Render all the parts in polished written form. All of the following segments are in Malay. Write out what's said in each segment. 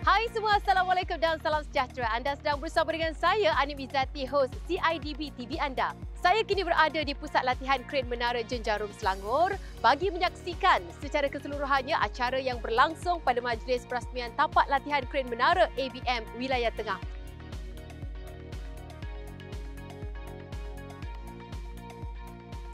Hai semua, Assalamualaikum dan salam sejahtera. Anda sedang bersama dengan saya, Anim Izzati, host CIDB TV anda. Saya kini berada di Pusat Latihan Kren Menara Jenjarum, Selangor bagi menyaksikan secara keseluruhannya acara yang berlangsung pada Majlis Perasmian Tapak Latihan Kren Menara ABM Wilayah Tengah.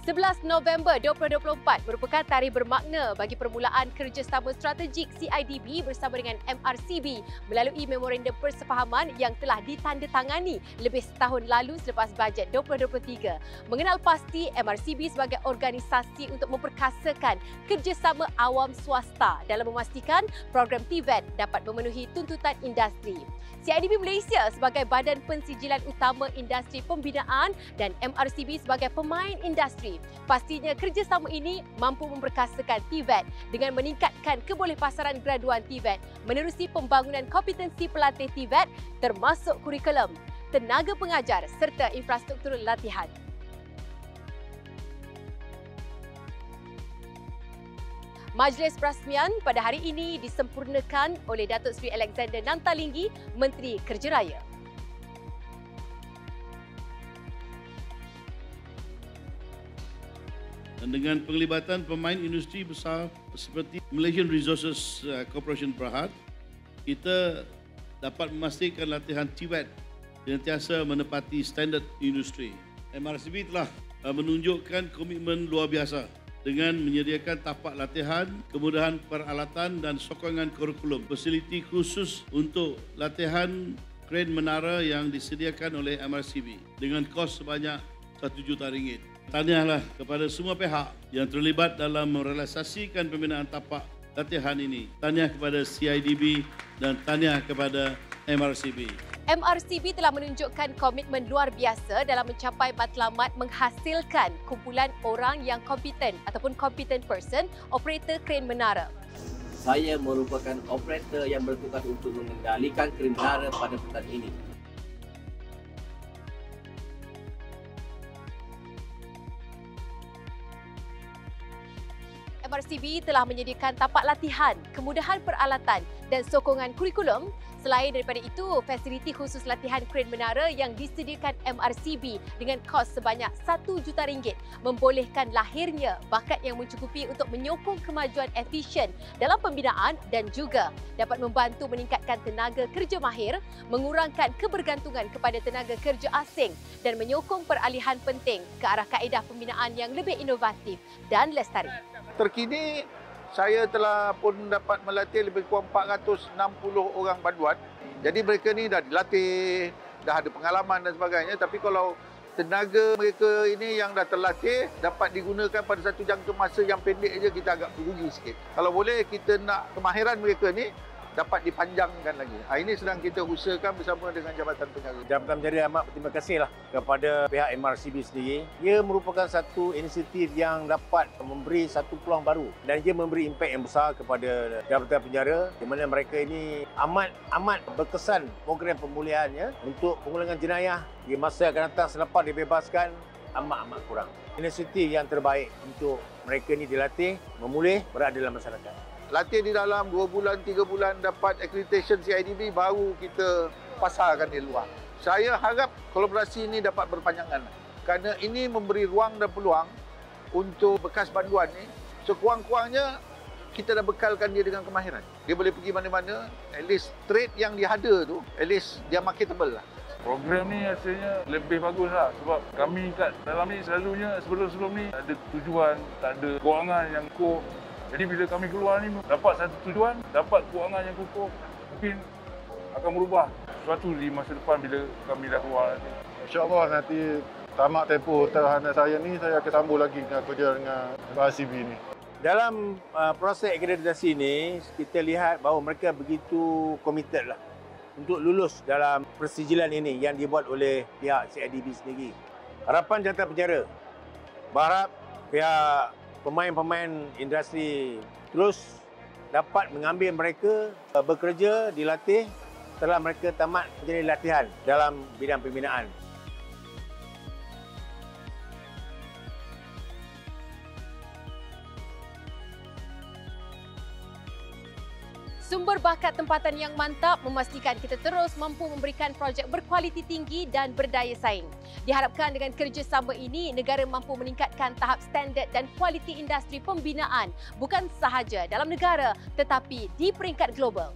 11 November 2024 merupakan tarikh bermakna bagi permulaan kerjasama strategik CIDB bersama dengan MRCB melalui memorandum persefahaman yang telah ditandatangani lebih setahun lalu selepas bajet 2023. Mengenal pasti MRCB sebagai organisasi untuk memperkasakan kerjasama awam swasta dalam memastikan program TVET dapat memenuhi tuntutan industri. CIDB Malaysia sebagai badan pensijilan utama industri pembinaan dan MRCB sebagai pemain industri. Pastinya kerjasama ini mampu memperkasakan TVET dengan meningkatkan kebolehpasaran graduan TVET, menerusi pembangunan kompetensi pelatih TVET termasuk kurikulum, tenaga pengajar serta infrastruktur latihan. Majlis perasmian pada hari ini disempurnakan oleh Datuk Seri Alexander Nantalinggi, Menteri Kerja Raya. Dan dengan penglibatan pemain industri besar seperti Malaysian Resources Corporation Berhad, kita dapat memastikan latihan TVET senantiasa menepati standard industri. MRCB telah menunjukkan komitmen luar biasa dengan menyediakan tapak latihan, kemudahan peralatan dan sokongan kurikulum, fasiliti khusus untuk latihan kren menara yang disediakan oleh MRCB dengan kos sebanyak RM1 juta. Tahniahlah kepada semua pihak yang terlibat dalam merealisasikan pembinaan tapak latihan ini. Tahniah kepada CIDB dan tahniah kepada MRCB. MRCB telah menunjukkan komitmen luar biasa dalam mencapai matlamat menghasilkan kumpulan orang yang kompeten ataupun competent person operator kren menara. Saya merupakan operator yang bertugas untuk mengendalikan kren menara pada pekan ini. MRCB telah menyediakan tapak latihan, kemudahan peralatan dan sokongan kurikulum. Selain daripada itu, fasiliti khusus latihan kren menara yang disediakan MRCB dengan kos sebanyak RM1 juta membolehkan lahirnya bakat yang mencukupi untuk menyokong kemajuan efisien dalam pembinaan dan juga dapat membantu meningkatkan tenaga kerja mahir, mengurangkan kebergantungan kepada tenaga kerja asing dan menyokong peralihan penting ke arah kaedah pembinaan yang lebih inovatif dan lestari. Terkini, saya telah pun dapat melatih lebih kurang 460 orang banduan. Jadi mereka ni dah dilatih, dah ada pengalaman dan sebagainya. Tapi kalau tenaga mereka ini yang dah terlatih dapat digunakan pada satu jangka masa yang pendek saja, kita agak rugi sikit. Kalau boleh kita nak kemahiran mereka ni dapat dipanjangkan lagi. Ini sedang kita usahakan bersama dengan Jabatan Penjara. Jabatan Penjara amat berterima kasihlah kepada pihak MRCB sendiri. Ia merupakan satu inisiatif yang dapat memberi satu peluang baru dan ia memberi impak yang besar kepada Jabatan Penjara di mana mereka ini amat berkesan program pemulihannya untuk pengulangan jenayah di masa akan datang selepas dibebaskan amat kurang. Inisiatif yang terbaik untuk mereka ini dilatih, memulih, berada dalam masyarakat. Latih di dalam 2 bulan, 3 bulan dapat accreditation CIDB, baru kita pasarkan di luar. Saya harap kolaborasi ini dapat berpanjangan kerana ini memberi ruang dan peluang untuk bekas banduan ni. Sekurang-kurangnya kita dah bekalkan dia dengan kemahiran. Dia boleh pergi mana-mana, at least trade yang dia ada tu, at least dia marketable lah. Program ni rasanya lebih bagus lah sebab kami kat dalam ni selalunya sebelum ni ada tujuan, tak ada kewangan yang kukuh. Jadi bila kami keluar ni dapat satu tujuan, dapat kewangan yang kukuh, mungkin akan berubah sesuatu di masa depan bila kami dah keluar nanti. InsyaAllah nanti tamat tempoh tahanan saya ni, saya akan sambung lagi dengan kerja dengan MRCB ni. Dalam proses akreditasi ini, kita lihat bahawa mereka begitu komited lah untuk lulus dalam persijilan ini yang dibuat oleh pihak CIDB sendiri. Harapan Jabatan Penjara berharap pihak pemain-pemain industri terus dapat mengambil mereka bekerja, dilatih setelah mereka tamat menjadi latihan dalam bidang pembinaan. Sumber bakat tempatan yang mantap memastikan kita terus mampu memberikan projek berkualiti tinggi dan berdaya saing. Diharapkan dengan kerjasama ini, negara mampu meningkatkan tahap standard dan kualiti industri pembinaan bukan sahaja dalam negara tetapi di peringkat global.